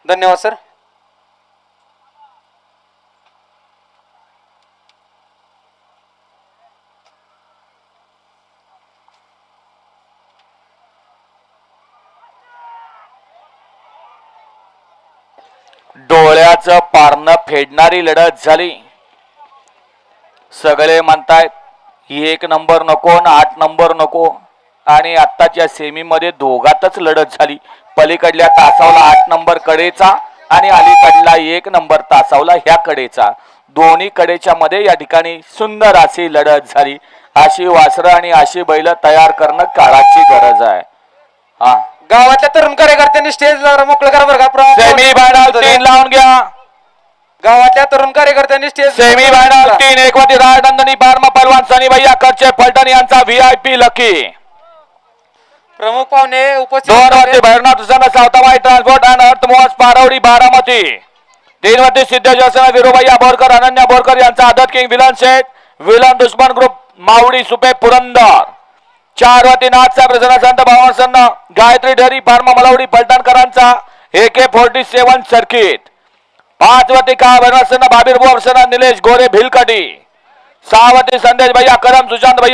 धन्यवाद सर. डोळ्याचं पारणं फेडणारी लढत झाली. सगळे म्हणतायत 1 नंबर नको ना 8 नंबर नको, आणि आत्ताच्या सेमी मध्ये दोघातच लढत झाली. पलीकडल्या तासावला 8 नंबर कडेचा आणि अलीकडला 1 नंबर तासावला ह्या कडेचा. दोन्ही कडेच्या मध्ये या ठिकाणी सुंदर अशी लढत झाली. अशी वासरं आणि अशी बैल तयार करणं काळाची गरज आहे. हा, गावातल्या तरुण कार्यकर्त्यांनी स्टेज मोकळं करा बरं का. सेमी फायनल 3 लावून घ्या. गावातल्या तरुण कार्यकर्त्यांनी स्टेज सेमी फायनल 3 एकवती राजनंदनी बारमा पहलवान सनी भैया करचे फलटण यांचा VIP लकी. प्रमुख पाहुणे उपस्थित 2 वरती भैरवनाथ हुसेन सावतामाई ट्रान्सपोर्ट अँड अर्थ मोहस पारवडी बारामती. 3 वरती सिद्धेश्वर विरोभैया बोरकर अनन्या बोरकर यांचा आदत किंग विलन शेठ विलन दुश्मन ग्रुप मावडी सुपे पुरंदर. 4 वरती नाथसाहेब रचना संत भावासन्न गायत्री डेअरी फार्मा मलवडी फलटणकरांचा AK-47 सर्किट. 5 वरती का भैरवनाथ भाबीर बोरसना निलेश गोरे भिलकटी. 6 वरती संदेश भैया कदम सुशांत भैया